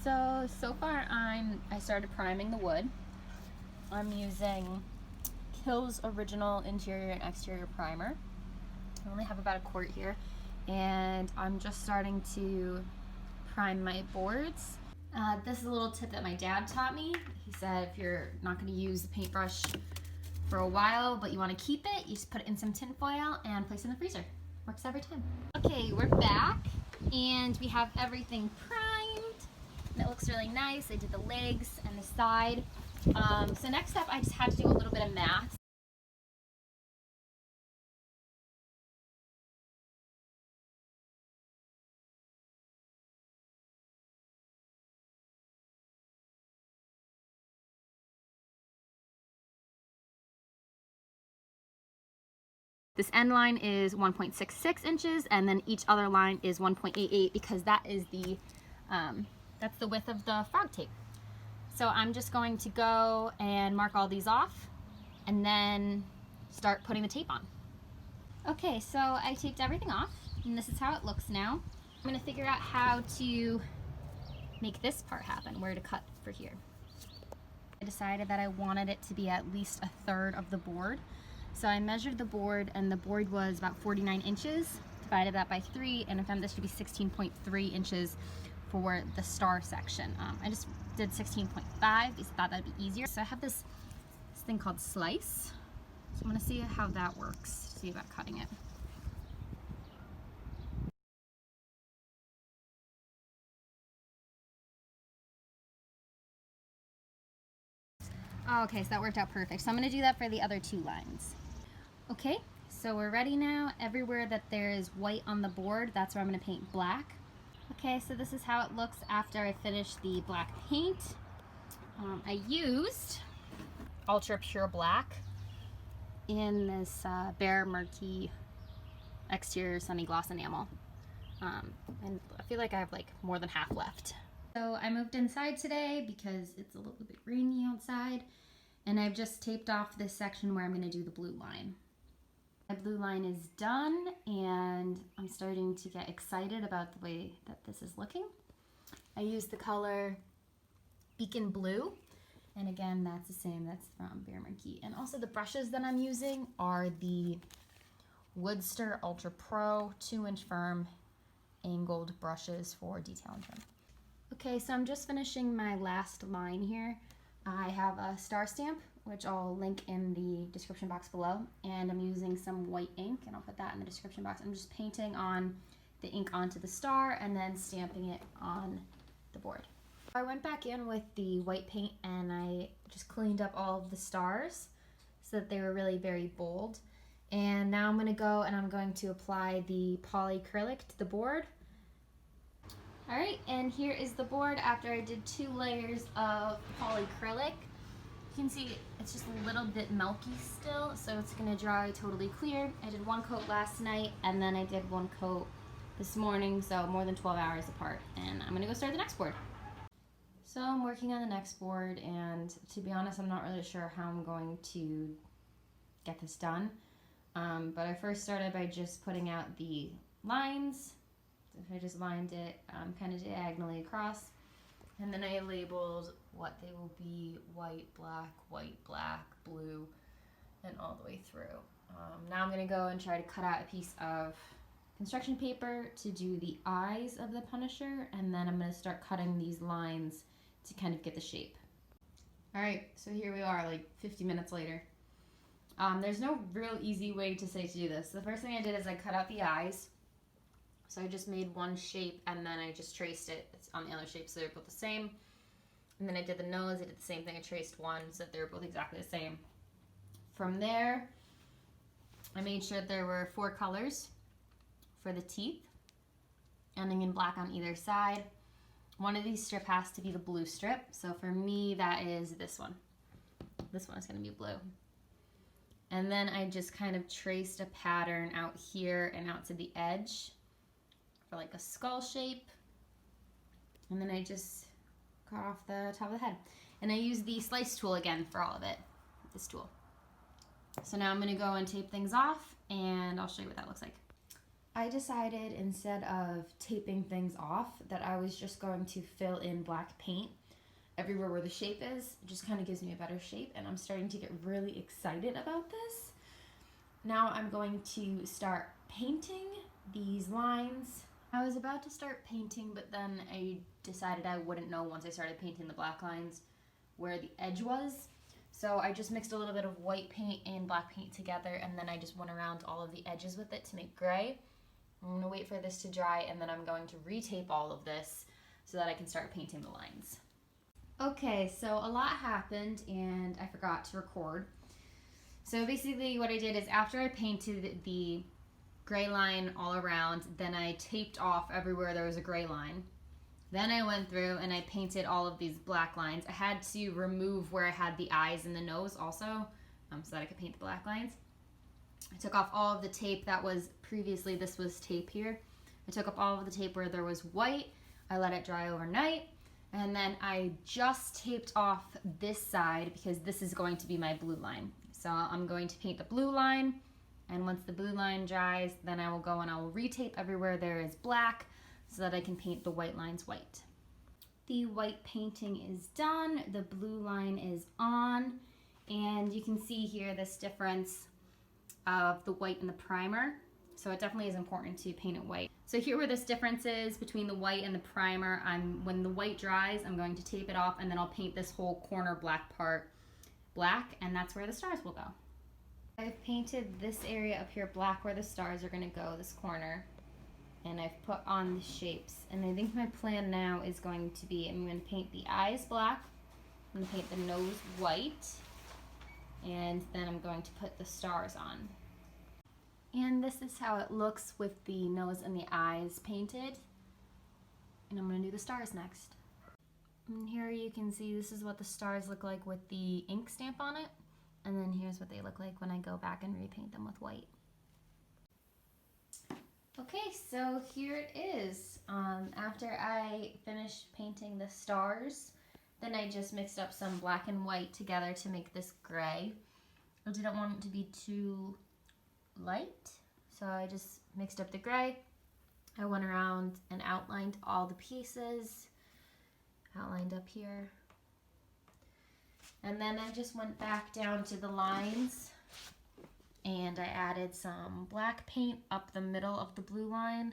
So far I started priming the wood. I'm using Kill's Original Interior and Exterior Primer. I only have about a quart here, and I'm just starting to prime my boards. This is a little tip that my dad taught me. He said if you're not going to use the paintbrush for a while but you want to keep it, you just put it in some tin foil and place it in the freezer. Works every time. Okay, we're back and we have everything primed and it looks really nice. I did the legs and the side. So next up I just had to do a little bit of math. This end line is 1.66 inches and then each other line is 1.88 because that is that's the width of the frog tape. So I'm just going to go and mark all these off and then start putting the tape on. Okay, so I taped everything off and this is how it looks now. I'm gonna figure out how to make this part happen, where to cut for here. I decided that I wanted it to be at least 1/3 of the board. So I measured the board and the board was about 49 inches, divided that by 3, and I found this to be 16.3 inches for the star section. I just did 16.5 because I thought that'd be easier. So I have this thing called slice. So I'm gonna see how that works, see about cutting it. Okay, so that worked out perfect. So I'm gonna do that for the other 2 lines. Okay, so we're ready now. Everywhere that there is white on the board, that's where I'm gonna paint black. Okay, so this is how it looks after I finish the black paint. I used Ultra Pure Black in this Behr Maquee exterior semi-gloss enamel. And I feel like I have like more than half left. So I moved inside today because it's a little bit rainy outside, and I've just taped off this section where I'm gonna do the blue line. My blue line is done and I'm starting to get excited about the way that this is looking. I used the color Beacon Blue, and again that's the same, that's from Behr Maquee. And also the brushes that I'm using are the WOODSTER Ultra Pro 2-inch firm angled brushes for detail and trim. Okay, so I'm just finishing my last line here. I have a star stamp, which I'll link in the description box below, and I'm using some white ink, and I'll put that in the description box. I'm just painting on the ink onto the star and then stamping it on the board. I went back in with the white paint and I just cleaned up all of the stars so that they were really very bold. And now I'm going to go and I'm going to apply the polyacrylic to the board. Alright, and here is the board after I did 2 layers of polyacrylic. You can see it's just a little bit milky still, so it's going to dry totally clear. I did 1 coat last night and then I did 1 coat this morning, so more than 12 hours apart. And I'm going to go start the next board. So I'm working on the next board, and to be honest, I'm not really sure how I'm going to get this done. But I first started by just putting out the lines. So I just lined it kind of diagonally across, and then I labeled what they will be: white, black, blue, and all the way through. Now I'm going to go and try to cut out a piece of construction paper to do the eyes of the Punisher, and then I'm going to start cutting these lines to kind of get the shape. Alright, so here we are like 50 minutes later. There's no real easy way to do this. The first thing I did is I cut out the eyes. So I just made one shape and then I just traced it on the other shape so they're both the same. And then I did the nose, I did the same thing, I traced one so that they're both exactly the same. From there, I made sure there were 4 colors for the teeth, ending in black on either side. One of these strip has to be the blue strip, so for me that is this one. This one is going to be blue. And then I just kind of traced a pattern out here and out to the edge for like a skull shape. And then I just cut off the top of the head. And I used the slice tool again for all of it, this tool. So now I'm going to go and tape things off and I'll show you what that looks like. I decided instead of taping things off that I was just going to fill in black paint everywhere where the shape is. It just kind of gives me a better shape, and I'm starting to get really excited about this. Now I'm going to start painting these lines. I was about to start painting, but then I decided I wouldn't know once I started painting the black lines where the edge was. So I just mixed a little bit of white paint and black paint together, and then I just went around all of the edges with it to make gray. I'm gonna wait for this to dry, and then I'm going to retape all of this so that I can start painting the lines. Okay, so a lot happened and I forgot to record. So basically what I did is after I painted the gray line all around, then I taped off everywhere there was a gray line. Then I went through and I painted all of these black lines. I had to remove where I had the eyes and the nose also, so that I could paint the black lines. I took off all of the tape that was previously, this was tape here. I took off all of the tape where there was white. I let it dry overnight. And then I just taped off this side because this is going to be my blue line. So I'm going to paint the blue line, and once the blue line dries, then I will go and I will retape everywhere there is black so that I can paint the white lines white. The white painting is done, the blue line is on, and you can see here this difference of the white and the primer. So it definitely is important to paint it white. So here where this difference is between the white and the primer, when the white dries, I'm going to tape it off, and then I'll paint this whole corner black part black, and that's where the stars will go. I've painted this area up here black where the stars are gonna go, this corner, and I've put on the shapes. And I think my plan now is going to be, I'm gonna paint the eyes black, I'm gonna paint the nose white, and then I'm going to put the stars on. And this is how it looks with the nose and the eyes painted. And I'm going to do the stars next. And here you can see this is what the stars look like with the ink stamp on it. And then here's what they look like when I go back and repaint them with white. Okay, so here it is. After I finished painting the stars, then I just mixed up some black and white together to make this gray. I didn't want it to be too light, so I just mixed up the gray. I went around and outlined all the pieces, outlined up here, and then I just went back down to the lines and I added some black paint up the middle of the blue line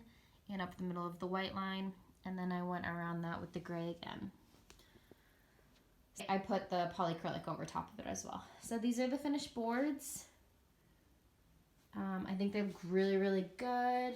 and up the middle of the white line, and then I went around that with the gray again. I put the polyacrylic over top of it as well. So these are the finished boards. I think they look really, really good.